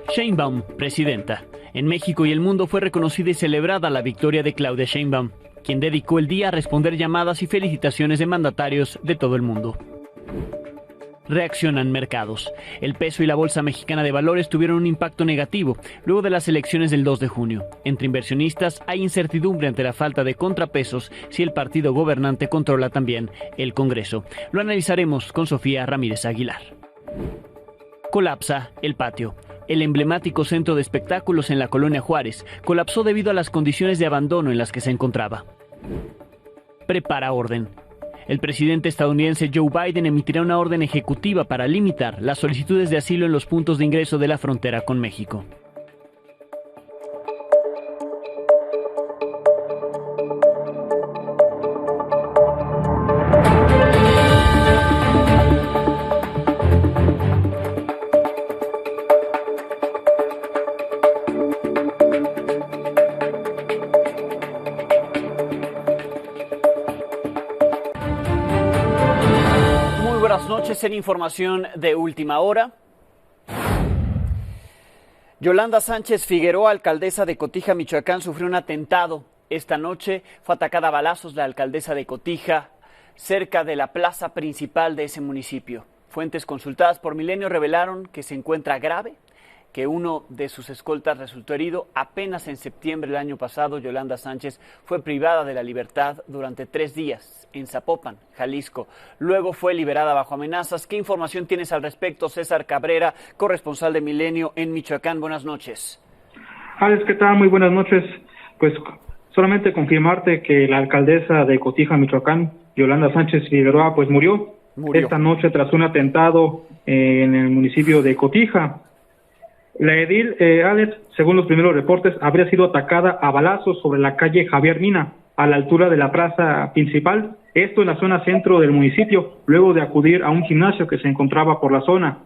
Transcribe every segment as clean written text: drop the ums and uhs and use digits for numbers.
Sheinbaum, presidenta. En México y el mundo fue reconocida y celebrada la victoria de Claudia Sheinbaum, quien dedicó el día a responder llamadas y felicitaciones de mandatarios de todo el mundo. Reaccionan mercados. El peso y la Bolsa Mexicana de Valores tuvieron un impacto negativo luego de las elecciones del 2 de junio. Entre inversionistas hay incertidumbre ante la falta de contrapesos si el partido gobernante controla también el Congreso. Lo analizaremos con Sofía Ramírez Aguilar. Colapsa el patio. El emblemático centro de espectáculos en la colonia Juárez colapsó debido a las condiciones de abandono en las que se encontraba. Prepara orden. El presidente estadounidense Joe Biden emitirá una orden ejecutiva para limitar las solicitudes de asilo en los puntos de ingreso de la frontera con México. Buenas noches en información de última hora. Yolanda Sánchez Figueroa, alcaldesa de Cotija, Michoacán, sufrió un atentado. Esta noche fue atacada a balazos la alcaldesa de Cotija, cerca de la plaza principal de ese municipio. Fuentes consultadas por Milenio revelaron que se encuentra grave, que uno de sus escoltas resultó herido. Apenas en septiembre del año pasado, Yolanda Sánchez fue privada de la libertad durante 3 días en Zapopan, Jalisco. Luego fue liberada bajo amenazas. ¿Qué información tienes al respecto, César Cabrera, corresponsal de Milenio en Michoacán? Buenas noches. Alex, ¿qué tal? Muy buenas noches. Pues solamente confirmarte que la alcaldesa de Cotija, Michoacán, Yolanda Sánchez Figueroa, pues murió esta noche tras un atentado en el municipio de Cotija. La edil, Alex, según los primeros reportes, habría sido atacada a balazos sobre la calle Javier Mina, a la altura de la plaza principal, esto en la zona centro del municipio, luego de acudir a un gimnasio que se encontraba por la zona.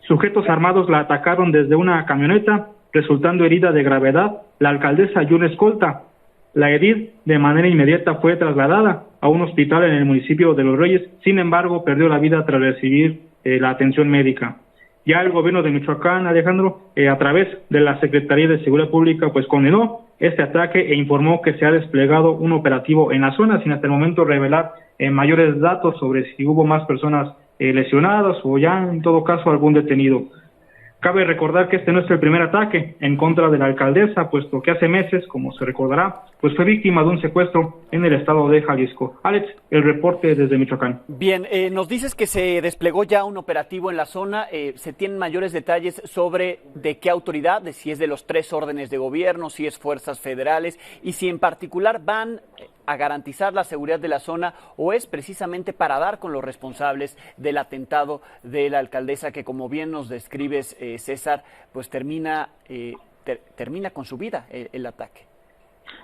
Sujetos armados la atacaron desde una camioneta, resultando herida de gravedad la alcaldesa y una escolta. La edil de manera inmediata fue trasladada a un hospital en el municipio de Los Reyes, sin embargo perdió la vida tras recibir la atención médica. Ya el gobierno de Michoacán, Alejandro, a través de la Secretaría de Seguridad Pública, pues condenó este ataque e informó que se ha desplegado un operativo en la zona, sin hasta el momento revelar mayores datos sobre si hubo más personas lesionadas o ya en todo caso algún detenido. Cabe recordar que este no es el primer ataque en contra de la alcaldesa, puesto que hace meses, como se recordará, pues fue víctima de un secuestro en el estado de Jalisco. Alex, el reporte desde Michoacán. Bien, nos dices que se desplegó ya un operativo en la zona. ¿Se tienen mayores detalles sobre de qué autoridad, de si es de los 3 órdenes de gobierno, si es fuerzas federales y si en particular van a garantizar la seguridad de la zona o es precisamente para dar con los responsables del atentado de la alcaldesa que, como bien nos describes, César, pues termina con su vida el ataque?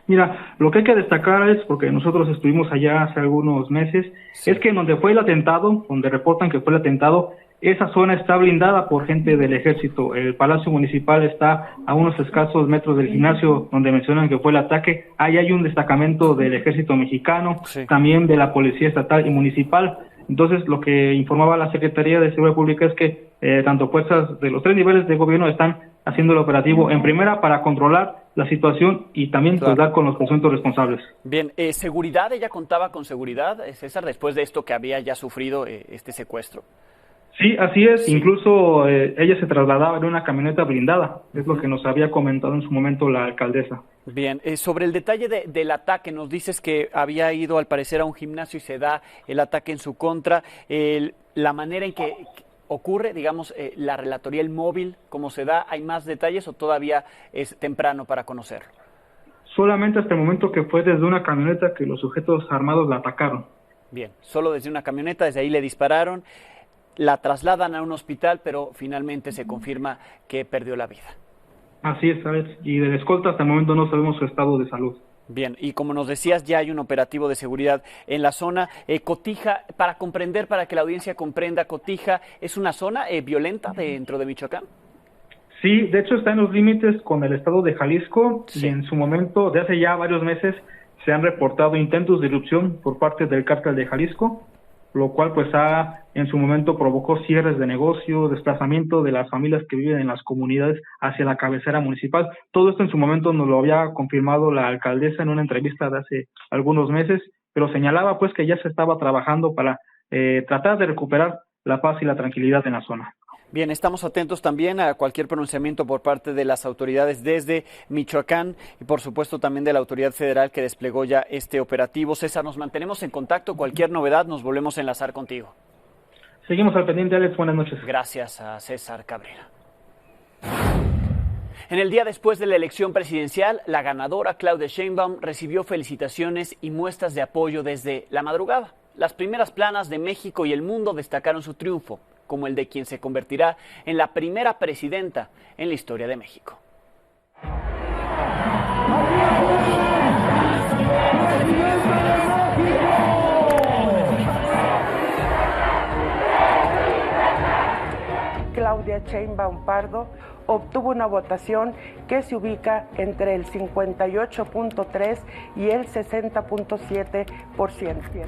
Mira, lo que hay que destacar es, porque nosotros estuvimos allá hace algunos meses, sí, es que donde fue el atentado, donde reportan que fue el atentado, esa zona está blindada por gente del ejército. El Palacio Municipal está a unos escasos metros del gimnasio donde mencionan que fue el ataque. Ahí hay un destacamento del ejército mexicano, sí, también de la Policía Estatal y Municipal. Entonces, lo que informaba la Secretaría de Seguridad Pública es que tanto fuerzas de los 3 niveles de gobierno están haciendo el operativo en primera para controlar la situación y también claro, pues, dar con los presuntos responsables. Bien, ¿seguridad? ¿Ella contaba con seguridad, César, después de esto que había ya sufrido este secuestro? Sí, así es. Sí. Incluso ella se trasladaba en una camioneta blindada, es lo que nos había comentado en su momento la alcaldesa. Bien, sobre el detalle del ataque, nos dices que había ido al parecer a un gimnasio y se da el ataque en su contra. La manera en que ocurre, digamos, la relatoría, el móvil, cómo se da, ¿hay más detalles o todavía es temprano para conocerlo? Solamente hasta el momento que fue desde una camioneta que los sujetos armados la atacaron. Bien, solo desde una camioneta, desde ahí le dispararon. La trasladan a un hospital, pero finalmente se confirma que perdió la vida. Así es, Alex. Y de la escolta hasta el momento no sabemos su estado de salud. Bien, y como nos decías, ya hay un operativo de seguridad en la zona. Cotija, para que la audiencia comprenda, ¿Cotija es una zona violenta dentro de Michoacán? Sí, de hecho está en los límites con el estado de Jalisco, sí, y en su momento, de hace ya varios meses, se han reportado intentos de irrupción por parte del cártel de Jalisco. lo cual pues en su momento provocó cierres de negocios, desplazamiento de las familias que viven en las comunidades hacia la cabecera municipal. Todo esto en su momento nos lo había confirmado la alcaldesa en una entrevista de hace algunos meses, pero señalaba pues que ya se estaba trabajando para tratar de recuperar la paz y la tranquilidad en la zona. Bien, estamos atentos también a cualquier pronunciamiento por parte de las autoridades desde Michoacán y por supuesto también de la autoridad federal que desplegó ya este operativo. César, nos mantenemos en contacto. Cualquier novedad nos volvemos a enlazar contigo. Seguimos al pendiente, Alex. Buenas noches. Gracias a César Cabrera. En el día después de la elección presidencial, la ganadora Claudia Sheinbaum recibió felicitaciones y muestras de apoyo desde la madrugada. Las primeras planas de México y el mundo destacaron su triunfo, como el de quien se convertirá en la primera presidenta en la historia de México. Claudia Sheinbaum Pardo obtuvo una votación que se ubica entre el 58.3 y el 60.7%.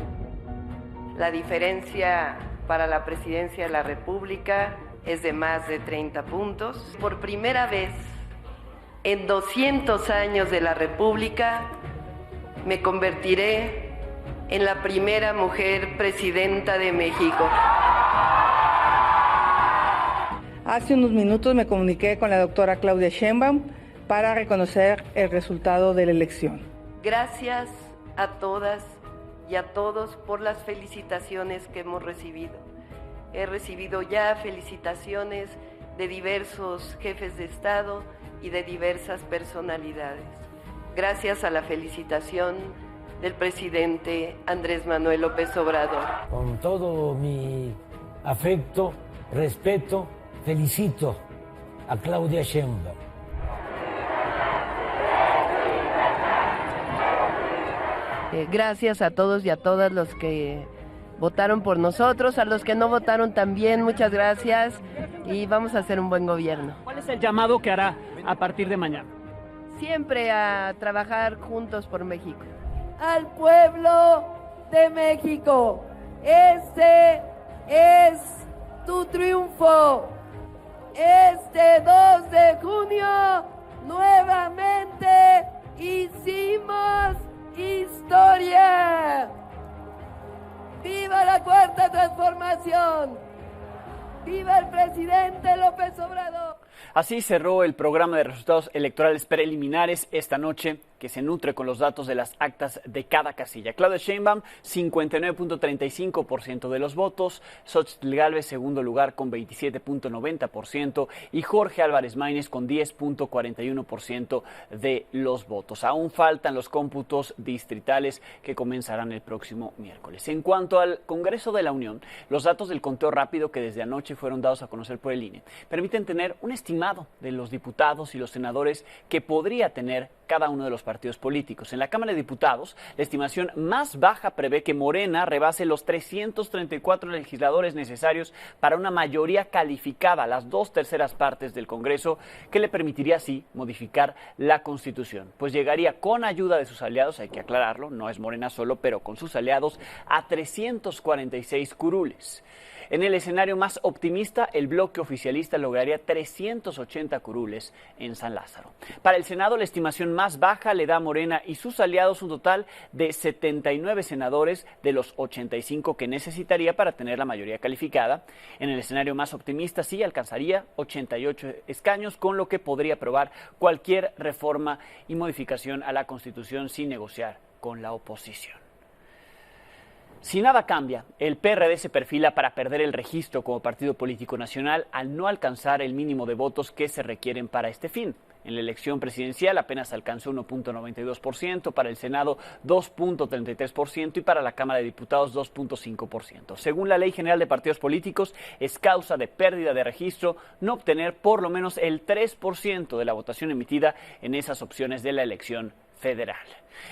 La diferencia para la presidencia de la República es de más de 30 puntos. Por primera vez en 200 años de la República me convertiré en la primera mujer presidenta de México. Hace unos minutos me comuniqué con la doctora Claudia Sheinbaum para reconocer el resultado de la elección. Gracias a todas y a todos por las felicitaciones que hemos recibido. He recibido ya felicitaciones de diversos jefes de Estado y de diversas personalidades. Gracias a la felicitación del presidente Andrés Manuel López Obrador. Con todo mi afecto, respeto, felicito a Claudia Sheinbaum. Gracias a todos y a todas los que votaron por nosotros, a los que no votaron también, muchas gracias y vamos a hacer un buen gobierno. ¿Cuál es el llamado que hará a partir de mañana? Siempre a trabajar juntos por México. Al pueblo de México, este es tu triunfo. Este 2 de junio nuevamente hicimos historia. ¡Viva la Cuarta Transformación! ¡Viva el presidente López Obrador! Así cerró el programa de resultados electorales preliminares esta noche, que se nutre con los datos de las actas de cada casilla. Claudia Sheinbaum, 59.35% de los votos, Xóchitl Gálvez, segundo lugar con 27.90% y Jorge Álvarez Maínez con 10.41% de los votos. Aún faltan los cómputos distritales que comenzarán el próximo miércoles. En cuanto al Congreso de la Unión, los datos del conteo rápido que desde anoche fueron dados a conocer por el INE permiten tener un estimado de los diputados y los senadores que podría tener cada uno de los partidos políticos. En la Cámara de Diputados, la estimación más baja prevé que Morena rebase los 334 legisladores necesarios para una mayoría calificada, las 2/3 partes del Congreso, que le permitiría así modificar la Constitución. Pues llegaría con ayuda de sus aliados, hay que aclararlo, no es Morena solo, pero con sus aliados, a 346 curules. En el escenario más optimista, el bloque oficialista lograría 380 curules en San Lázaro. Para el Senado, la estimación más baja le da a Morena y sus aliados un total de 79 senadores de los 85 que necesitaría para tener la mayoría calificada. En el escenario más optimista, sí alcanzaría 88 escaños, con lo que podría aprobar cualquier reforma y modificación a la Constitución sin negociar con la oposición. Si nada cambia, el PRD se perfila para perder el registro como partido político nacional al no alcanzar el mínimo de votos que se requieren para este fin. En la elección presidencial apenas alcanzó 1.92%, para el Senado 2.33% y para la Cámara de Diputados 2.5%. Según la Ley General de Partidos Políticos, es causa de pérdida de registro no obtener por lo menos el 3% de la votación emitida en esas opciones de la elección federal.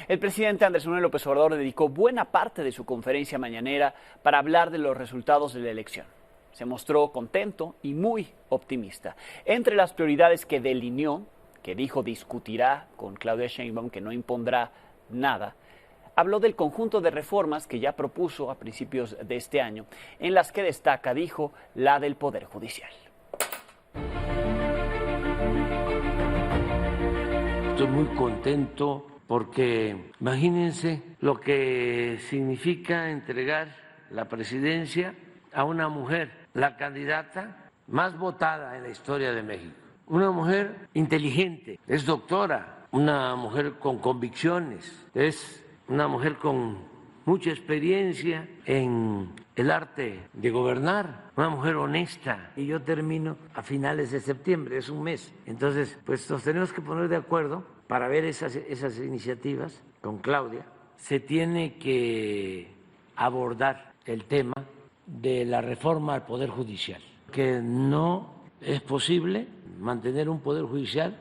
El presidente Andrés Manuel López Obrador dedicó buena parte de su conferencia mañanera para hablar de los resultados de la elección. Se mostró contento y muy optimista. Entre las prioridades que delineó, que dijo discutirá con Claudia Sheinbaum, que no impondrá nada, habló del conjunto de reformas que ya propuso a principios de este año, en las que destaca, dijo, la del Poder Judicial. Estoy muy contento porque imagínense lo que significa entregar la presidencia a una mujer, la candidata más votada en la historia de México. Una mujer inteligente, es doctora, una mujer con convicciones, es una mujer con mucha experiencia en el arte de gobernar, una mujer honesta. Y yo termino a finales de septiembre, es un mes. Entonces, pues nos tenemos que poner de acuerdo para ver esas iniciativas con Claudia. Se tiene que abordar el tema de la reforma al Poder Judicial, que no es posible mantener un Poder Judicial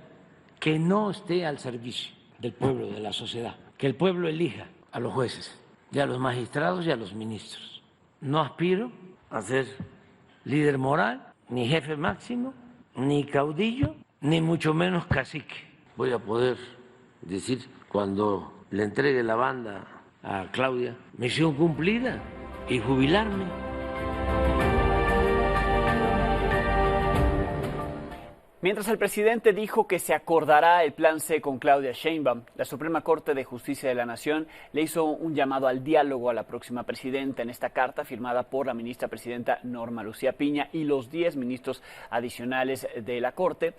que no esté al servicio del pueblo, de la sociedad, que el pueblo elija a los jueces, y a los magistrados y a los ministros. No aspiro a ser líder moral, ni jefe máximo, ni caudillo, ni mucho menos cacique. Voy a poder decir cuando le entregue la banda a Claudia, misión cumplida, y jubilarme. Mientras el presidente dijo que se acordará el plan C con Claudia Sheinbaum, la Suprema Corte de Justicia de la Nación le hizo un llamado al diálogo a la próxima presidenta en esta carta firmada por la ministra presidenta Norma Lucía Piña y los 10 ministros adicionales de la Corte.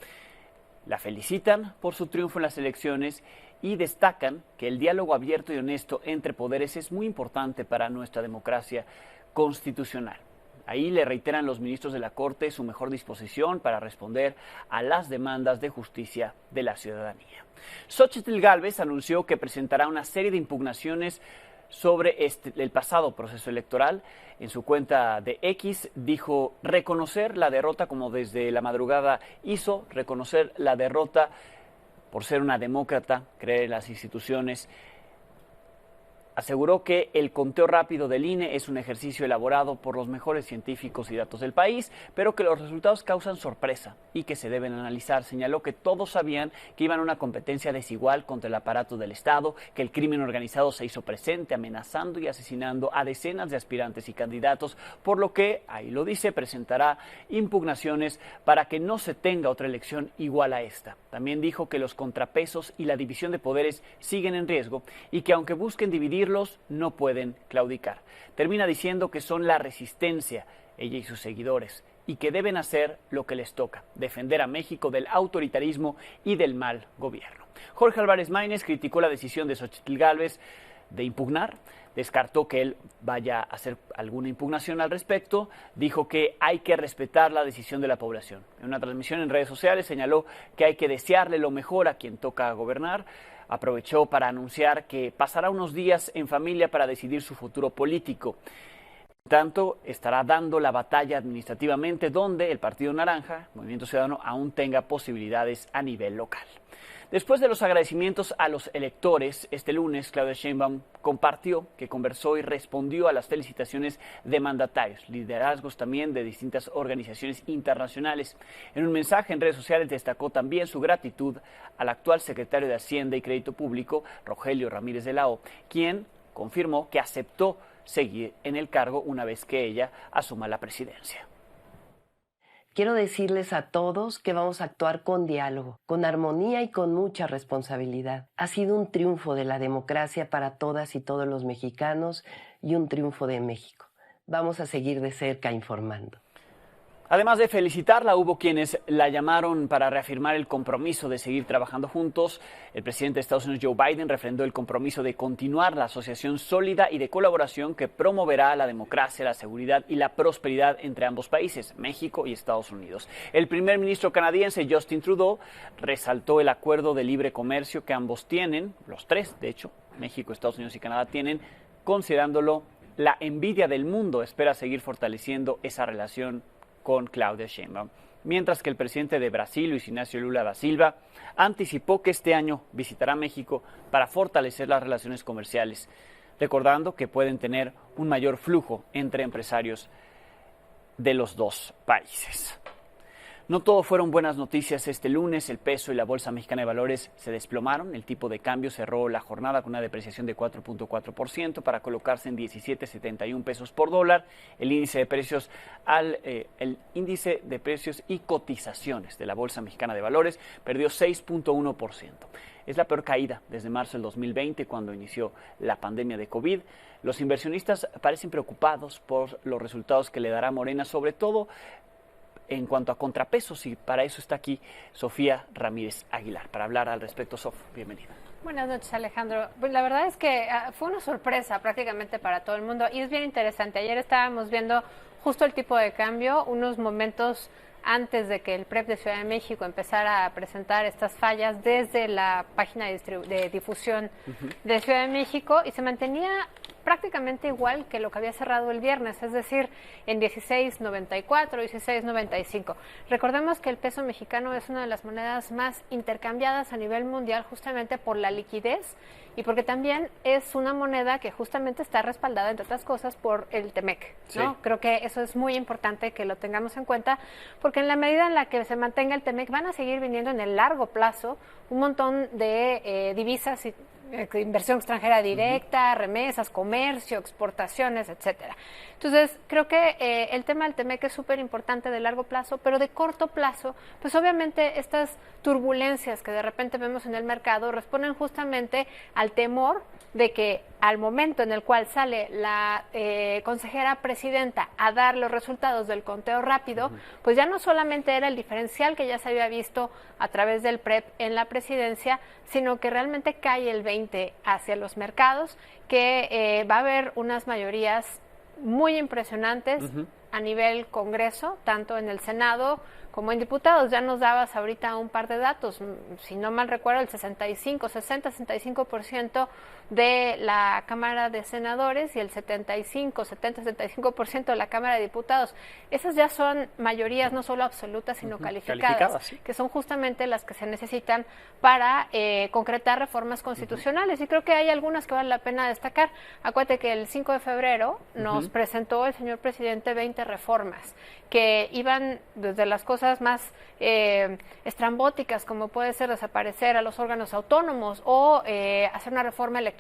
La felicitan por su triunfo en las elecciones y destacan que el diálogo abierto y honesto entre poderes es muy importante para nuestra democracia constitucional. Ahí le reiteran los ministros de la Corte su mejor disposición para responder a las demandas de justicia de la ciudadanía. Xóchitl Gálvez anunció que presentará una serie de impugnaciones sobre el pasado proceso electoral. En su cuenta de X dijo reconocer la derrota, como desde la madrugada hizo, reconocer la derrota por ser una demócrata, creer en las instituciones. Aseguró que el conteo rápido del INE es un ejercicio elaborado por los mejores científicos y datos del país, pero que los resultados causan sorpresa y que se deben analizar. Señaló que todos sabían que iban a una competencia desigual contra el aparato del Estado, que el crimen organizado se hizo presente amenazando y asesinando a decenas de aspirantes y candidatos, por lo que, ahí lo dice, presentará impugnaciones para que no se tenga otra elección igual a esta. También dijo que los contrapesos y la división de poderes siguen en riesgo y que aunque busquen dividirlos, no pueden claudicar. Termina diciendo que son la resistencia, ella y sus seguidores, y que deben hacer lo que les toca, defender a México del autoritarismo y del mal gobierno. Jorge Álvarez Maínez criticó la decisión de Xóchitl Gálvez de impugnar, descartó que él vaya a hacer alguna impugnación al respecto, dijo que hay que respetar la decisión de la población. En una transmisión en redes sociales señaló que hay que desearle lo mejor a quien toca gobernar. Aprovechó para anunciar que pasará unos días en familia para decidir su futuro político. En tanto, estará dando la batalla administrativamente donde el Partido Naranja, Movimiento Ciudadano, aún tenga posibilidades a nivel local. Después de los agradecimientos a los electores, este lunes Claudia Sheinbaum compartió que conversó y respondió a las felicitaciones de mandatarios, liderazgos también de distintas organizaciones internacionales. En un mensaje en redes sociales destacó también su gratitud al actual secretario de Hacienda y Crédito Público, Rogelio Ramírez de la O, quien confirmó que aceptó seguir en el cargo una vez que ella asuma la presidencia. Quiero decirles a todos que vamos a actuar con diálogo, con armonía y con mucha responsabilidad. Ha sido un triunfo de la democracia para todas y todos los mexicanos y un triunfo de México. Vamos a seguir de cerca informando. Además de felicitarla, hubo quienes la llamaron para reafirmar el compromiso de seguir trabajando juntos. El presidente de Estados Unidos, Joe Biden, refrendó el compromiso de continuar la asociación sólida y de colaboración que promoverá la democracia, la seguridad y la prosperidad entre ambos países, México y Estados Unidos. El primer ministro canadiense, Justin Trudeau, resaltó el acuerdo de libre comercio que ambos tienen, los tres, de hecho, México, Estados Unidos y Canadá tienen, considerándolo la envidia del mundo. Espera seguir fortaleciendo esa relación con Claudia Sheinbaum. Mientras que el presidente de Brasil, Luis Inácio Lula da Silva, anticipó que este año visitará México para fortalecer las relaciones comerciales, recordando que pueden tener un mayor flujo entre empresarios de los dos países. No todo fueron buenas noticias este lunes. El peso y la Bolsa Mexicana de Valores se desplomaron. El tipo de cambio cerró la jornada con una depreciación de 4.4% para colocarse en 17.71 pesos por dólar. El índice de precios el índice de precios y cotizaciones de la Bolsa Mexicana de Valores perdió 6.1%. Es la peor caída desde marzo del 2020, cuando inició la pandemia de COVID. Los inversionistas parecen preocupados por los resultados que le dará Morena, sobre todo en cuanto a contrapesos, y para eso está aquí Sofía Ramírez Aguilar, para hablar al respecto. Sof, bienvenida. Buenas noches, Alejandro. Pues la verdad es que fue una sorpresa prácticamente para todo el mundo y es bien interesante. Ayer estábamos viendo justo el tipo de cambio, unos momentos antes de que el PREP de Ciudad de México empezara a presentar estas fallas desde la página de difusión de Ciudad de México, y se mantenía prácticamente igual que lo que había cerrado el viernes, es decir, en 16.94, 16.95. Recordemos que el peso mexicano es una de las monedas más intercambiadas a nivel mundial, justamente por la liquidez y porque también es una moneda que justamente está respaldada, entre otras cosas, por el TEMEC, ¿no? Sí. Creo que eso es muy importante que lo tengamos en cuenta, porque en la medida en la que se mantenga el TEMEC van a seguir viniendo en el largo plazo un montón de divisas y inversión extranjera directa, remesas, comercio, exportaciones, etcétera. Entonces, creo que el tema del TEMEC es súper importante de largo plazo, pero de corto plazo, pues obviamente estas turbulencias que de repente vemos en el mercado responden justamente al temor de que al momento en el cual sale la consejera presidenta a dar los resultados del conteo rápido, pues ya no solamente era el diferencial que ya se había visto a través del PREP en la presidencia, sino que realmente cae el 20 hacia los mercados, que va a haber unas mayorías muy impresionantes a nivel Congreso, tanto en el Senado como en diputados. Ya nos dabas ahorita un par de datos, si no mal recuerdo, el 65% de la Cámara de Senadores y el 70-75% de la Cámara de Diputados. Esas ya son mayorías no solo absolutas, sino calificadas, sí, que son justamente las que se necesitan para concretar reformas constitucionales. Y creo que hay algunas que vale la pena destacar. Acuérdate que el 5 de febrero nos presentó el señor presidente 20 reformas que iban desde las cosas más estrambóticas, como puede ser desaparecer a los órganos autónomos o hacer una reforma electoral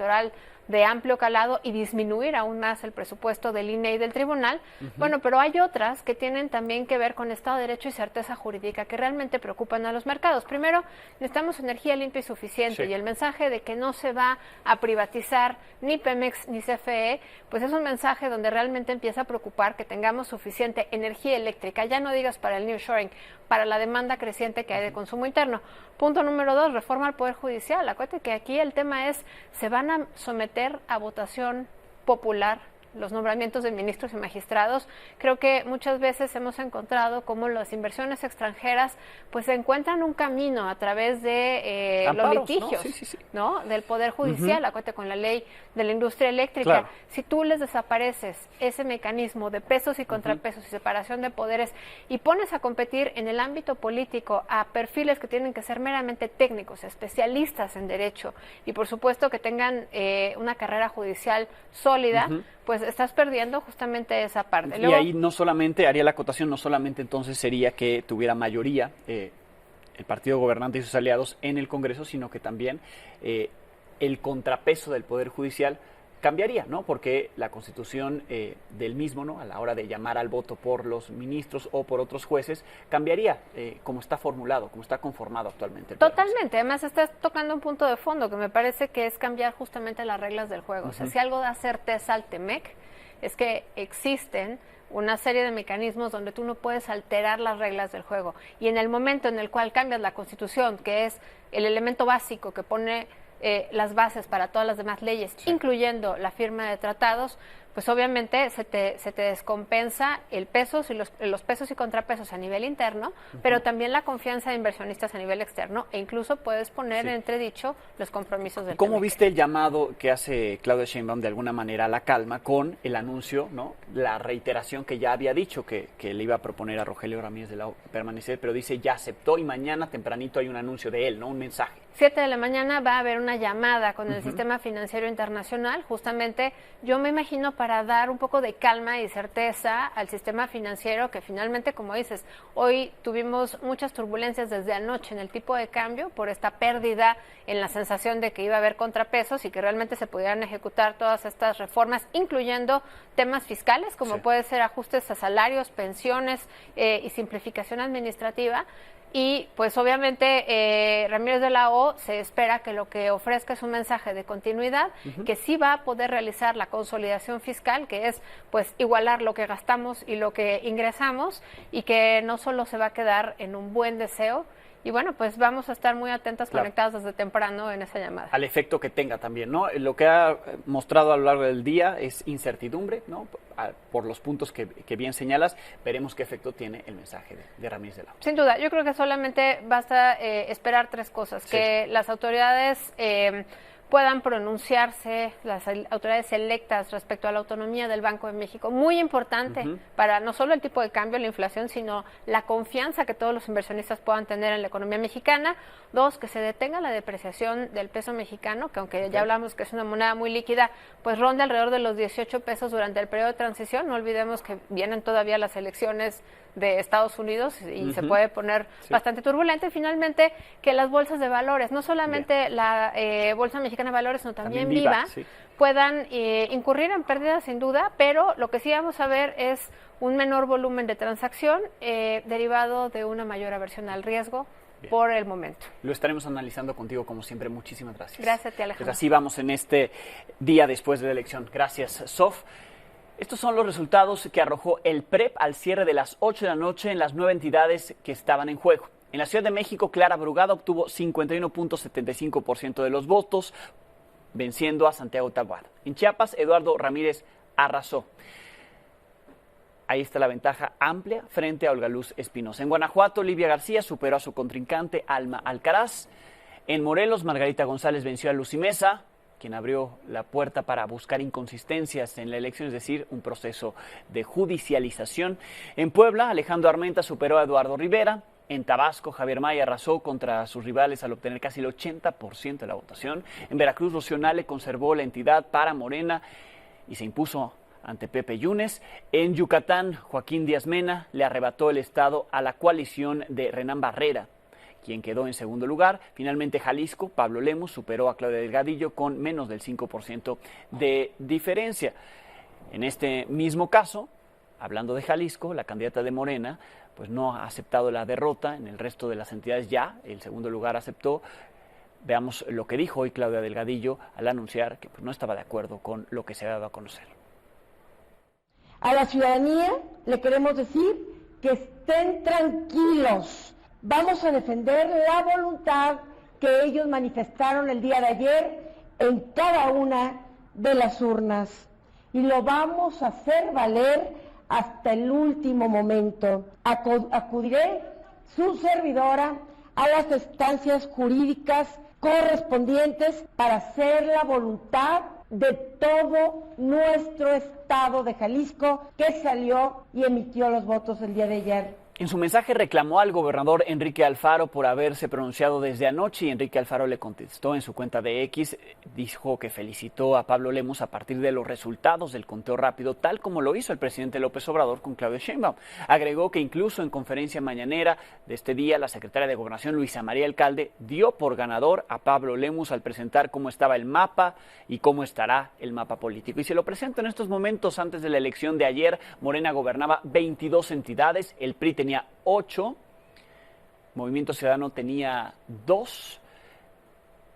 de amplio calado y disminuir aún más el presupuesto del INE y del tribunal. Bueno, pero hay otras que tienen también que ver con Estado de Derecho y certeza jurídica, que realmente preocupan a los mercados. Primero, necesitamos energía limpia y suficiente, y el mensaje de que no se va a privatizar ni Pemex ni CFE, pues es un mensaje donde realmente empieza a preocupar que tengamos suficiente energía eléctrica, ya no digas para el nearshoring, para la demanda creciente que hay de consumo interno. Punto número 2, reforma al Poder Judicial. Acuérdate que aquí el tema es, se van a someter a votación popular los nombramientos de ministros y magistrados. Creo que muchas veces hemos encontrado cómo las inversiones extranjeras pues encuentran un camino a través de amparos, los litigios, ¿no? Del Poder Judicial. Acuérdate con la ley de la industria eléctrica. Claro. Si tú les desapareces ese mecanismo de pesos y contrapesos y separación de poderes y pones a competir en el ámbito político a perfiles que tienen que ser meramente técnicos, especialistas en derecho y por supuesto que tengan una carrera judicial sólida, pues estás perdiendo justamente esa parte. Luego, y ahí no solamente, haría la acotación, no solamente entonces sería que tuviera mayoría el partido gobernante y sus aliados en el Congreso, sino que también el contrapeso del Poder Judicial cambiaría, ¿no? Porque la Constitución del mismo, ¿no? A la hora de llamar al voto por los ministros o por otros jueces, cambiaría como está formulado, como está conformado actualmente. Totalmente. Además, estás tocando un punto de fondo que me parece que es cambiar justamente las reglas del juego. O sea, si algo da certeza al TEMEC es que existen una serie de mecanismos donde tú no puedes alterar las reglas del juego. Y en el momento en el cual cambias la Constitución, que es el elemento básico que pone las bases para todas las demás leyes, incluyendo la firma de tratados, pues obviamente se te descompensa el peso y los pesos y contrapesos a nivel interno, pero también la confianza de inversionistas a nivel externo, e incluso puedes poner en entredicho los compromisos del ¿Cómo TEMEC? viste el llamado que hace Claudia Sheinbaum de alguna manera a la calma con el anuncio, ¿no? La reiteración que ya había dicho que le iba a proponer a Rogelio Ramírez de la O permanecer, pero dice ya aceptó y mañana tempranito hay un anuncio de él, ¿no? Un mensaje. 7 de la mañana va a haber una llamada con el Sistema Financiero Internacional, justamente yo me imagino para dar un poco de calma y certeza al sistema financiero, que finalmente, como dices, hoy tuvimos muchas turbulencias desde anoche en el tipo de cambio por esta pérdida en la sensación de que iba a haber contrapesos y que realmente se pudieran ejecutar todas estas reformas, incluyendo temas fiscales, como puede ser ajustes a salarios, pensiones y simplificación administrativa. Y pues obviamente Ramírez de la O se espera que lo que ofrezca es un mensaje de continuidad, que sí va a poder realizar la consolidación fiscal, que es pues igualar lo que gastamos y lo que ingresamos, y que no solo se va a quedar en un buen deseo. Y bueno, pues vamos a estar muy atentas, conectadas desde temprano en esa llamada. Al efecto que tenga también, ¿no? Lo que ha mostrado a lo largo del día es incertidumbre, ¿no? Por los puntos que bien señalas, veremos qué efecto tiene el mensaje de Ramírez de la O. Sin duda, yo creo que solamente basta esperar tres cosas, que las autoridades puedan pronunciarse, las autoridades electas respecto a la autonomía del Banco de México, muy importante para no solo el tipo de cambio, la inflación, sino la confianza que todos los inversionistas puedan tener en la economía mexicana. Dos, que se detenga la depreciación del peso mexicano, que aunque ya hablamos que es una moneda muy líquida, pues ronda alrededor de los 18 pesos durante el periodo de transición. No olvidemos que vienen todavía las elecciones de Estados Unidos y se puede poner bastante turbulento. Y finalmente, que las bolsas de valores, no solamente la Bolsa Mexicana de Valores, sino también Viva, puedan incurrir en pérdidas sin duda, pero lo que sí vamos a ver es un menor volumen de transacción derivado de una mayor aversión al riesgo. Bien. Por el momento. Lo estaremos analizando contigo como siempre. Muchísimas gracias. Gracias a ti, Alejandro. Pues así vamos en este día después de la elección. Gracias, Sof. Estos son los resultados que arrojó el PREP al cierre de las 8 de la noche en las 9 entidades que estaban en juego. En la Ciudad de México, Clara Brugada obtuvo 51.75% de los votos, venciendo a Santiago Taboada. En Chiapas, Eduardo Ramírez arrasó. Ahí está la ventaja amplia frente a Olga Luz Espinosa. En Guanajuato, Olivia García superó a su contrincante Alma Alcaraz. En Morelos, Margarita González venció a Lucy Mesa, quien abrió la puerta para buscar inconsistencias en la elección, es decir, un proceso de judicialización. En Puebla, Alejandro Armenta superó a Eduardo Rivera. En Tabasco, Javier May arrasó contra sus rivales al obtener casi el 80% de la votación. En Veracruz, Rocío Nale conservó la entidad para Morena y se impuso ante Pepe Yunes. En Yucatán, Joaquín Díaz Mena le arrebató el estado a la coalición de Renán Barrera, quien quedó en segundo lugar. Finalmente, Jalisco, Pablo Lemus superó a Claudia Delgadillo con menos del 5% de diferencia. En este mismo caso, hablando de Jalisco, la candidata de Morena pues no ha aceptado la derrota. En el resto de las entidades ya el segundo lugar aceptó. Veamos lo que dijo hoy Claudia Delgadillo al anunciar que pues, no estaba de acuerdo con lo que se ha dado a conocer. A la ciudadanía le queremos decir que estén tranquilos. Vamos a defender la voluntad que ellos manifestaron el día de ayer en cada una de las urnas. Y lo vamos a hacer valer hasta el último momento. Acudiré, su servidora, a las instancias jurídicas correspondientes para hacer la voluntad de todo nuestro estado de Jalisco, que salió y emitió los votos el día de ayer. En su mensaje reclamó al gobernador Enrique Alfaro por haberse pronunciado desde anoche y Enrique Alfaro le contestó en su cuenta de X, dijo que felicitó a Pablo Lemus a partir de los resultados del conteo rápido, tal como lo hizo el presidente López Obrador con Claudia Sheinbaum. Agregó que incluso en conferencia mañanera de este día, la secretaria de Gobernación, Luisa María Alcalde, dio por ganador a Pablo Lemus al presentar cómo estaba el mapa y cómo estará el mapa político. Y se lo presento en estos momentos. Antes de la elección de ayer, Morena gobernaba 22 entidades, el PRI tenía 8, Movimiento Ciudadano tenía 2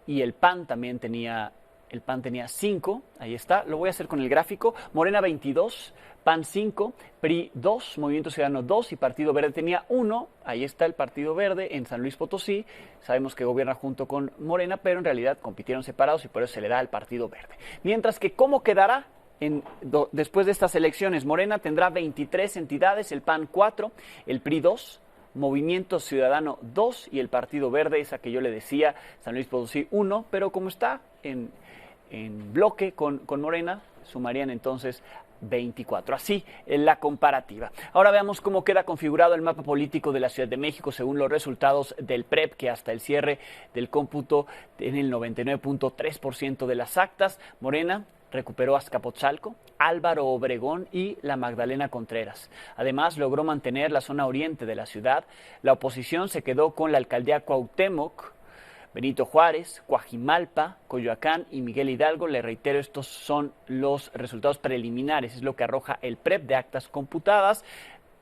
y el PAN también tenía 5, ahí está, lo voy a hacer con el gráfico. Morena 22, PAN 5, PRI 2, Movimiento Ciudadano 2 y Partido Verde tenía 1, ahí está el Partido Verde en San Luis Potosí. Sabemos que gobierna junto con Morena, pero en realidad compitieron separados y por eso se le da al Partido Verde. Mientras que, ¿cómo quedará? Después de estas elecciones, Morena tendrá 23 entidades, el PAN 4, el PRI 2, Movimiento Ciudadano 2 y el Partido Verde, esa que yo le decía, San Luis Potosí 1, pero como está en bloque con Morena, sumarían entonces 24. Así en la comparativa. Ahora veamos cómo queda configurado el mapa político de la Ciudad de México según los resultados del PREP, que hasta el cierre del cómputo tiene el 99.3% de las actas. Morena recuperó Azcapotzalco, Álvaro Obregón y la Magdalena Contreras. Además, logró mantener la zona oriente de la ciudad. La oposición se quedó con la alcaldía Cuauhtémoc, Benito Juárez, Coajimalpa, Coyoacán y Miguel Hidalgo. Le reitero, estos son los resultados preliminares, es lo que arroja el PREP de actas computadas.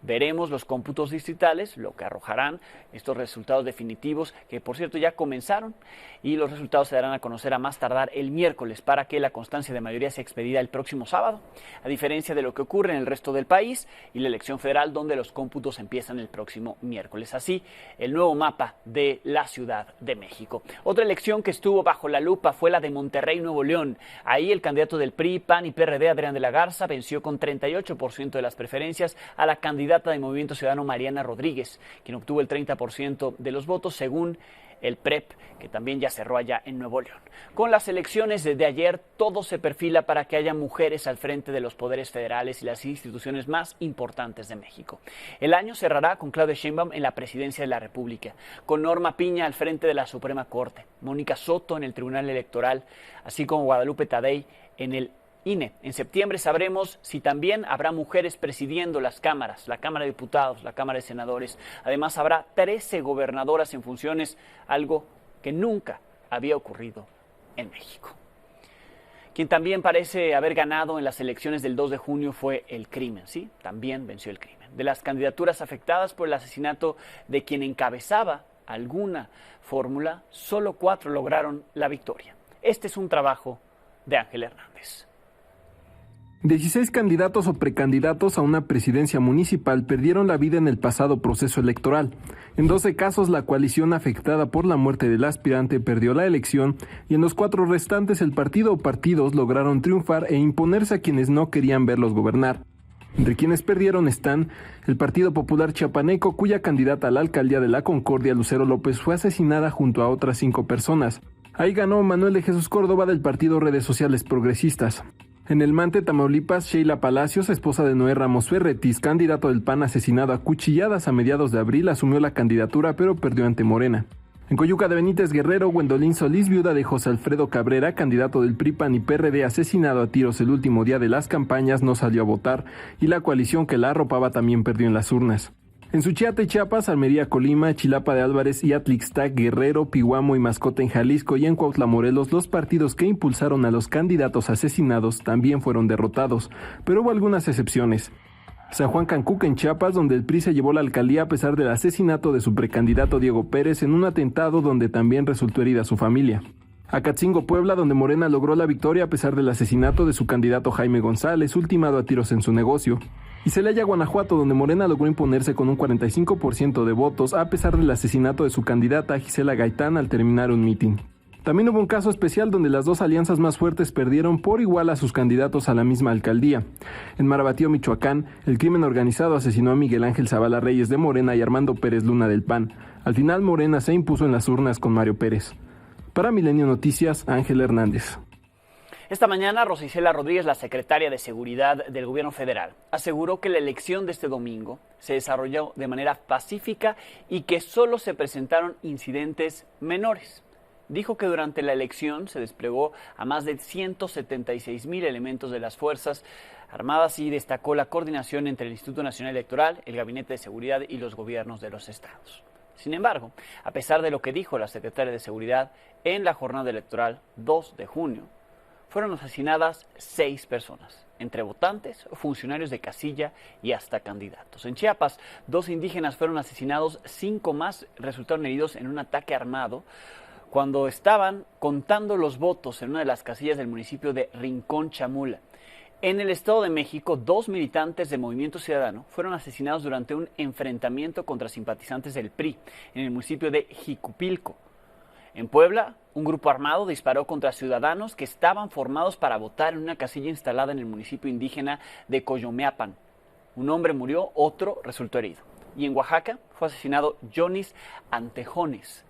Veremos los cómputos distritales, lo que arrojarán estos resultados definitivos, que por cierto ya comenzaron, y los resultados se darán a conocer a más tardar el miércoles para que la constancia de mayoría sea expedida el próximo sábado, a diferencia de lo que ocurre en el resto del país y la elección federal, donde los cómputos empiezan el próximo miércoles. Así, el nuevo mapa de la Ciudad de México. Otra elección que estuvo bajo la lupa fue la de Monterrey, Nuevo León. Ahí el candidato del PRI, PAN y PRD, Adrián de la Garza, venció con 38% de las preferencias a la candidata de Movimiento Ciudadano Mariana Rodríguez, quien obtuvo el 30% de los votos según el PREP, que también ya cerró allá en Nuevo León. Con las elecciones desde ayer, todo se perfila para que haya mujeres al frente de los poderes federales y las instituciones más importantes de México. El año cerrará con Claudia Sheinbaum en la presidencia de la República, con Norma Piña al frente de la Suprema Corte, Mónica Soto en el Tribunal Electoral, así como Guadalupe Tadei en el INE. En septiembre sabremos si también habrá mujeres presidiendo las cámaras, la Cámara de Diputados, la Cámara de Senadores. Además, habrá 13 gobernadoras en funciones, algo que nunca había ocurrido en México. Quien también parece haber ganado en las elecciones del 2 de junio fue el crimen, ¿sí? También venció el crimen. De las candidaturas afectadas por el asesinato de quien encabezaba alguna fórmula, solo 4 lograron la victoria. Este es un trabajo de Ángel Hernández. 16 candidatos o precandidatos a una presidencia municipal perdieron la vida en el pasado proceso electoral. En 12 casos, la coalición afectada por la muerte del aspirante perdió la elección y en los 4 restantes el partido o partidos lograron triunfar e imponerse a quienes no querían verlos gobernar. Entre quienes perdieron están el Partido Popular Chiapaneco, cuya candidata a la alcaldía de La Concordia, Lucero López, fue asesinada junto a otras 5 personas. Ahí ganó Manuel de Jesús Córdoba del partido Redes Sociales Progresistas. En el Mante, Tamaulipas, Sheila Palacios, esposa de Noé Ramos Ferretis, candidato del PAN asesinado a cuchilladas a mediados de abril, asumió la candidatura pero perdió ante Morena. En Coyuca de Benítez Guerrero, Gwendolyn Solís, viuda de José Alfredo Cabrera, candidato del PRI, PAN y PRD, asesinado a tiros el último día de las campañas, no salió a votar y la coalición que la arropaba también perdió en las urnas. En Suchiate, Chiapas, Almería, Colima, Chilapa de Álvarez y Atlixtac, Guerrero, Pihuamo y Mascota en Jalisco y en Cuautla, Morelos, los partidos que impulsaron a los candidatos asesinados también fueron derrotados, pero hubo algunas excepciones. San Juan Cancuc en Chiapas, donde el PRI se llevó la alcaldía a pesar del asesinato de su precandidato Diego Pérez en un atentado donde también resultó herida su familia. Acatzingo, Puebla, donde Morena logró la victoria a pesar del asesinato de su candidato Jaime González, ultimado a tiros en su negocio. Y Celaya, Guanajuato, donde Morena logró imponerse con un 45% de votos a pesar del asesinato de su candidata Gisela Gaitán al terminar un mitin. También hubo un caso especial donde las 2 alianzas más fuertes perdieron por igual a sus candidatos a la misma alcaldía. En Marabatío, Michoacán, el crimen organizado asesinó a Miguel Ángel Zavala Reyes de Morena y Armando Pérez Luna del PAN. Al final, Morena se impuso en las urnas con Mario Pérez. Para Milenio Noticias, Ángel Hernández. Esta mañana, Rosa Isela Rodríguez, la secretaria de Seguridad del Gobierno Federal, aseguró que la elección de este domingo se desarrolló de manera pacífica y que solo se presentaron incidentes menores. Dijo que durante la elección se desplegó a más de 176,000 elementos de las Fuerzas Armadas y destacó la coordinación entre el Instituto Nacional Electoral, el Gabinete de Seguridad y los gobiernos de los estados. Sin embargo, a pesar de lo que dijo la secretaria de Seguridad, en la jornada electoral 2 de junio, fueron asesinadas 6 personas, entre votantes, funcionarios de casilla y hasta candidatos. En Chiapas, 2 indígenas fueron asesinados, 5 más resultaron heridos en un ataque armado cuando estaban contando los votos en una de las casillas del municipio de Rincón Chamula. En el Estado de México, 2 militantes de Movimiento Ciudadano fueron asesinados durante un enfrentamiento contra simpatizantes del PRI en el municipio de Jicupilco. En Puebla, un grupo armado disparó contra ciudadanos que estaban formados para votar en una casilla instalada en el municipio indígena de Coyomeapan. Un hombre murió, otro resultó herido. Y en Oaxaca fue asesinado Jonis Antejones,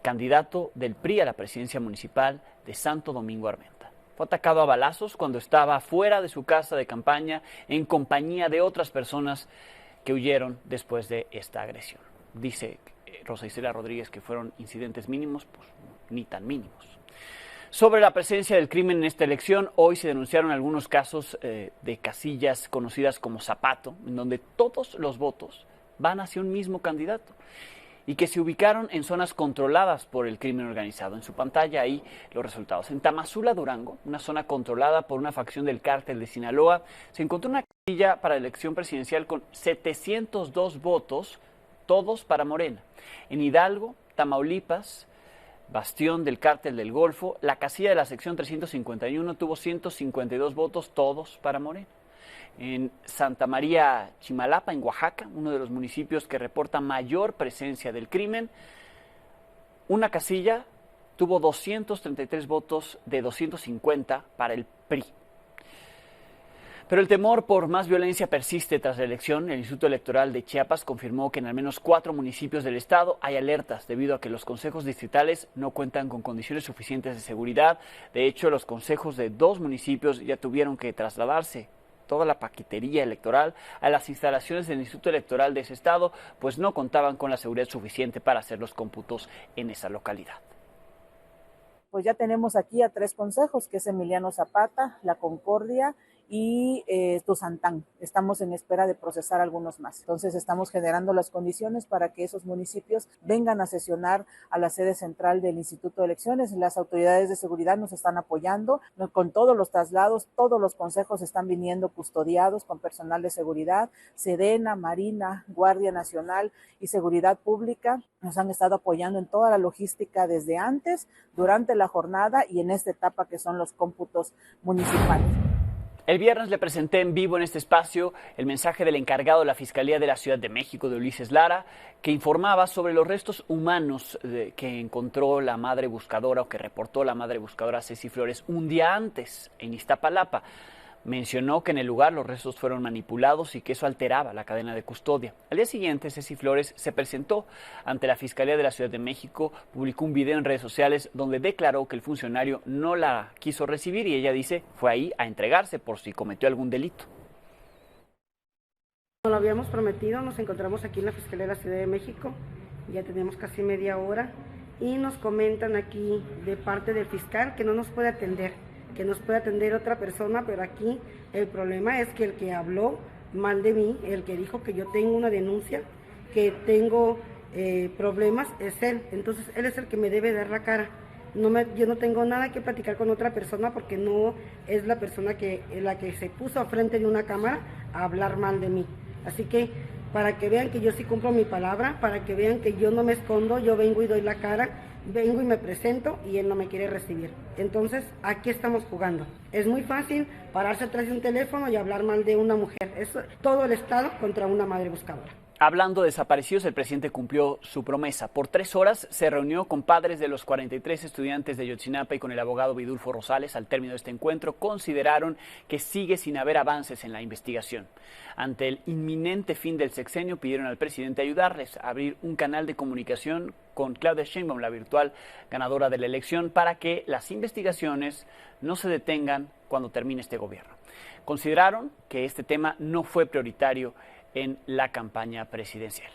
candidato del PRI a la presidencia municipal de Santo Domingo Armenta. Fue atacado a balazos cuando estaba fuera de su casa de campaña en compañía de otras personas que huyeron después de esta agresión. Dice Rosa Isela Rodríguez que fueron incidentes mínimos, pues ni tan mínimos. Sobre la presencia del crimen en esta elección, hoy se denunciaron algunos casos de casillas conocidas como zapato, en donde todos los votos van hacia un mismo candidato y que se ubicaron en zonas controladas por el crimen organizado. En su pantalla ahí los resultados. En Tamazula, Durango, una zona controlada por una facción del cártel de Sinaloa, se encontró una casilla para la elección presidencial con 702 votos, todos para Morena. En Hidalgo, Tamaulipas, bastión del cártel del Golfo, la casilla de la sección 351 tuvo 152 votos, todos para Morena. En Santa María Chimalapa, en Oaxaca, uno de los municipios que reporta mayor presencia del crimen, una casilla tuvo 233 votos de 250 para el PRI. Pero el temor por más violencia persiste tras la elección. El Instituto Electoral de Chiapas confirmó que en al menos 4 municipios del estado hay alertas debido a que los consejos distritales no cuentan con condiciones suficientes de seguridad. De hecho, los consejos de 2 municipios ya tuvieron que trasladarse toda la paquetería electoral a las instalaciones del Instituto Electoral de ese estado, pues no contaban con la seguridad suficiente para hacer los cómputos en esa localidad. Pues ya tenemos aquí a 3 consejos, que es Emiliano Zapata, La Concordia y Tuzantán. Estamos en espera de procesar algunos más. Entonces estamos generando las condiciones para que esos municipios vengan a sesionar a la sede central del Instituto de Elecciones. Las autoridades de seguridad nos están apoyando con todos los traslados, todos los consejos están viniendo custodiados con personal de seguridad, Sedena, Marina, Guardia Nacional y Seguridad Pública. Nos han estado apoyando en toda la logística desde antes, durante la jornada y en esta etapa que son los cómputos municipales. El viernes le presenté en vivo en este espacio el mensaje del encargado de la Fiscalía de la Ciudad de México, de Ulises Lara, que informaba sobre los restos humanos que encontró la madre buscadora o que reportó la madre buscadora Ceci Flores un día antes en Iztapalapa. Mencionó que en el lugar los restos fueron manipulados y que eso alteraba la cadena de custodia. Al día siguiente, Ceci Flores se presentó ante la Fiscalía de la Ciudad de México, publicó un video en redes sociales donde declaró que el funcionario no la quiso recibir y ella dice fue ahí a entregarse por si cometió algún delito. Como lo habíamos prometido, nos encontramos aquí en la Fiscalía de la Ciudad de México, ya tenemos casi media hora y nos comentan aquí de parte del fiscal que no nos puede atender, que nos puede atender otra persona, pero aquí el problema es que el que habló mal de mí, el que dijo que yo tengo una denuncia, que tengo problemas, es él. Entonces él es el que me debe dar la cara. Yo no tengo nada que platicar con otra persona porque no es la persona la que se puso frente de una cámara a hablar mal de mí. Así que para que vean que yo sí cumplo mi palabra, para que vean que yo no me escondo, yo vengo y doy la cara, vengo y me presento y él no me quiere recibir. Entonces, aquí estamos jugando. Es muy fácil pararse atrás de un teléfono y hablar mal de una mujer. Es todo el Estado contra una madre buscadora. Hablando de desaparecidos, el presidente cumplió su promesa. Por 3 horas se reunió con padres de los 43 estudiantes de Ayotzinapa y con el abogado Vidulfo Rosales. Al término de este encuentro, consideraron que sigue sin haber avances en la investigación. Ante el inminente fin del sexenio, pidieron al presidente ayudarles a abrir un canal de comunicación con Claudia Sheinbaum, la virtual ganadora de la elección, para que las investigaciones no se detengan cuando termine este gobierno. Consideraron que este tema no fue prioritario en la campaña presidencial.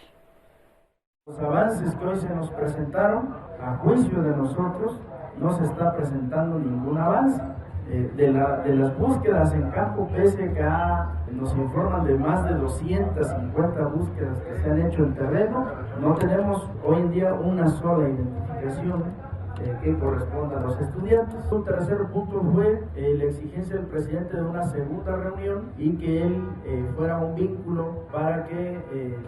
Los avances que hoy se nos presentaron, a juicio de nosotros, no se está presentando ningún avance. De las búsquedas en campo, pese a que nos informan de más de 250 búsquedas que se han hecho en terreno, no tenemos hoy en día una sola identificación que corresponda a los estudiantes. Un tercer punto fue la exigencia del presidente de una segunda reunión y que él fuera un vínculo para que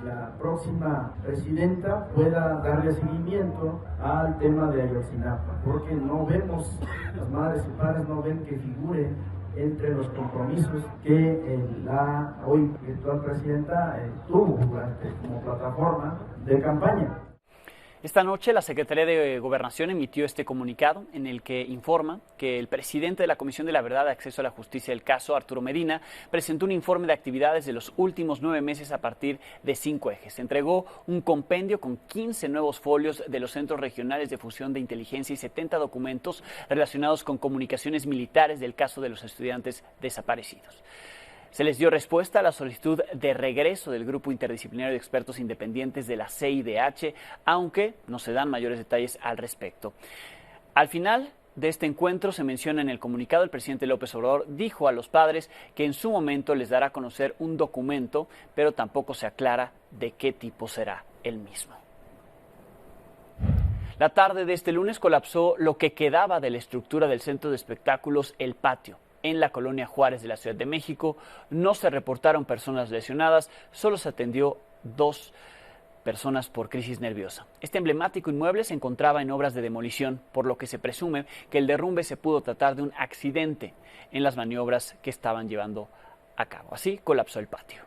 la próxima presidenta pueda darle seguimiento al tema de Ayotzinapa, porque no vemos, las madres y padres no ven que figure entre los compromisos que la hoy virtual presidenta tuvo como plataforma de campaña. Esta noche la Secretaría de Gobernación emitió este comunicado en el que informa que el presidente de la Comisión de la Verdad, Acceso a la Justicia del caso, Arturo Medina, presentó un informe de actividades de los últimos 9 meses a partir de 5 ejes. Entregó un compendio con 15 nuevos folios de los centros regionales de fusión de inteligencia y 70 documentos relacionados con comunicaciones militares del caso de los estudiantes desaparecidos. Se les dio respuesta a la solicitud de regreso del Grupo Interdisciplinario de Expertos Independientes de la CIDH, aunque no se dan mayores detalles al respecto. Al final, de este encuentro se menciona en el comunicado. El presidente López Obrador dijo a los padres que en su momento les dará a conocer un documento, pero tampoco se aclara de qué tipo será el mismo. La tarde de este lunes colapsó lo que quedaba de la estructura del centro de espectáculos El Patio, en la colonia Juárez de la Ciudad de México. No se reportaron personas lesionadas, solo se atendió 2 personas por crisis nerviosa. Este emblemático inmueble se encontraba en obras de demolición, por lo que se presume que el derrumbe se pudo tratar de un accidente en las maniobras que estaban llevando a cabo. Así colapsó el patio.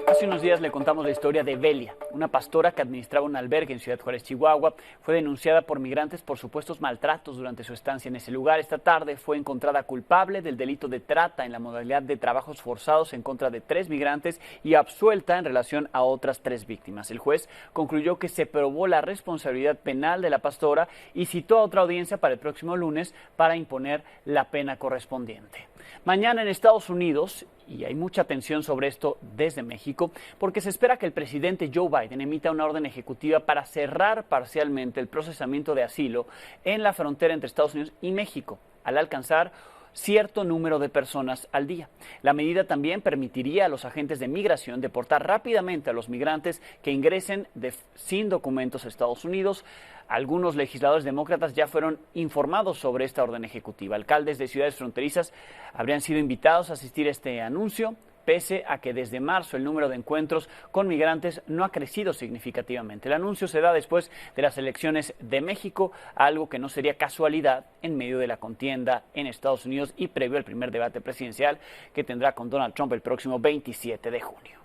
Hace unos días le contamos la historia de Belia, una pastora que administraba un albergue en Ciudad Juárez, Chihuahua. Fue denunciada por migrantes por supuestos maltratos durante su estancia en ese lugar. Esta tarde fue encontrada culpable del delito de trata en la modalidad de trabajos forzados en contra de 3 migrantes y absuelta en relación a otras 3 víctimas. El juez concluyó que se probó la responsabilidad penal de la pastora y citó a otra audiencia para el próximo lunes para imponer la pena correspondiente. Mañana en Estados Unidos, y hay mucha tensión sobre esto desde México, porque se espera que el presidente Joe Biden emita una orden ejecutiva para cerrar parcialmente el procesamiento de asilo en la frontera entre Estados Unidos y México, al alcanzar cierto número de personas al día. La medida también permitiría a los agentes de migración deportar rápidamente a los migrantes que ingresen sin documentos a Estados Unidos. Algunos legisladores demócratas ya fueron informados sobre esta orden ejecutiva. Alcaldes de ciudades fronterizas habrían sido invitados a asistir a este anuncio, pese a que desde marzo el número de encuentros con migrantes no ha crecido significativamente. El anuncio se da después de las elecciones de México, algo que no sería casualidad en medio de la contienda en Estados Unidos y previo al primer debate presidencial que tendrá con Donald Trump el próximo 27 de junio.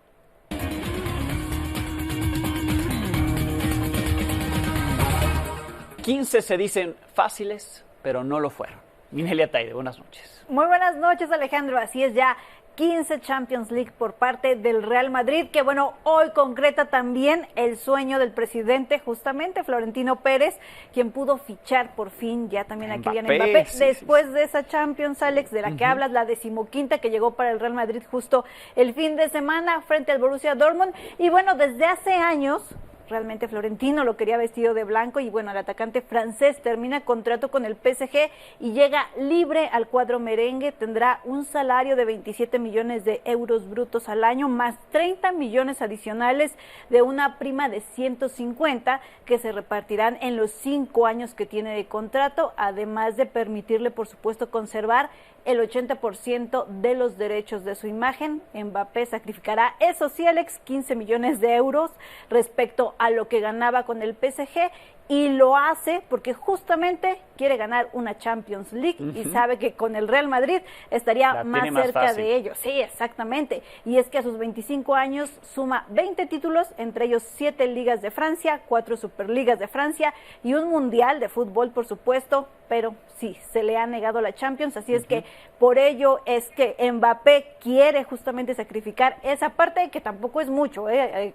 ...15 se dicen fáciles, pero no lo fueron. Minelia Taide, buenas noches. Muy buenas noches, Alejandro. Así es, ya 15 Champions League por parte del Real Madrid, que bueno, hoy concreta también el sueño del presidente, justamente Florentino Pérez, quien pudo fichar por fin ya también a Kylian Mbappé, después de esa Champions, Alex, de la que hablas, la 15ª que llegó para el Real Madrid justo el fin de semana frente al Borussia Dortmund. Y bueno, desde hace años realmente Florentino lo quería vestido de blanco y bueno, el atacante francés termina contrato con el PSG y llega libre al cuadro merengue. Tendrá un salario de 27 millones de euros brutos al año, más 30 millones adicionales de una prima de 150 que se repartirán en los 5 años que tiene de contrato, además de permitirle, por supuesto, conservar el 80% de los derechos de su imagen. Mbappé sacrificará, eso sí, Alex, 15 millones de euros respecto a lo que ganaba con el PSG, y lo hace porque justamente quiere ganar una Champions League y sabe que con el Real Madrid estaría más cerca de ello. Sí, exactamente. Y es que a sus 25 años suma 20 títulos, entre ellos 7 ligas de Francia, 4 superligas de Francia y un mundial de fútbol, por supuesto, pero sí, se le ha negado la Champions, así es que por ello es que Mbappé quiere justamente sacrificar esa parte, que tampoco es mucho,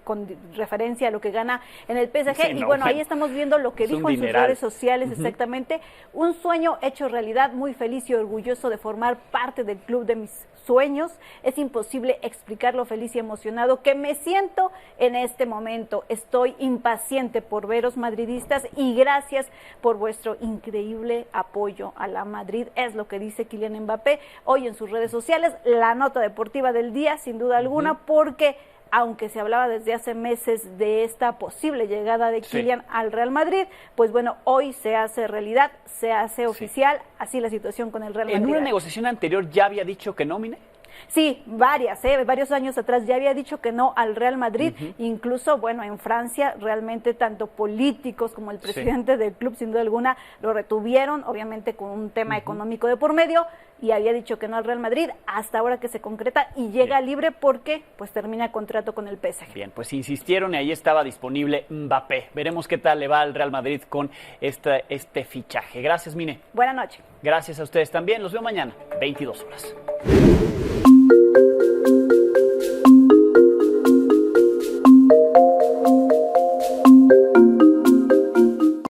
con referencia a lo que gana en el PSG. Sí, y bueno, ahí estamos viendo lo que dijo en sus redes sociales, exactamente, un sueño hecho realidad, muy feliz y orgulloso de formar parte del club de mis sueños. Es imposible explicar lo feliz y emocionado que me siento en este momento. Estoy impaciente por veros, madridistas, y gracias por vuestro increíble apoyo a la Madrid, es lo que dice Kylian Mbappé hoy en sus redes sociales. La nota deportiva del día, sin duda alguna, porque aunque se hablaba desde hace meses de esta posible llegada de Kylian al Real Madrid, pues bueno, hoy se hace realidad, se hace oficial, así la situación con el Real Madrid. ¿En una negociación anterior ya había dicho que no, Mine? Sí, varios años atrás ya había dicho que no al Real Madrid, incluso, bueno, en Francia realmente tanto políticos como el presidente del club, sin duda alguna, lo retuvieron, obviamente con un tema económico de por medio, y había dicho que no al Real Madrid, hasta ahora que se concreta y llega libre porque pues termina contrato con el PSG. Bien, pues insistieron y ahí estaba disponible Mbappé. Veremos qué tal le va al Real Madrid con este fichaje. Gracias, Mine. Buenas noches. Gracias a ustedes también. Los veo mañana, 22 horas.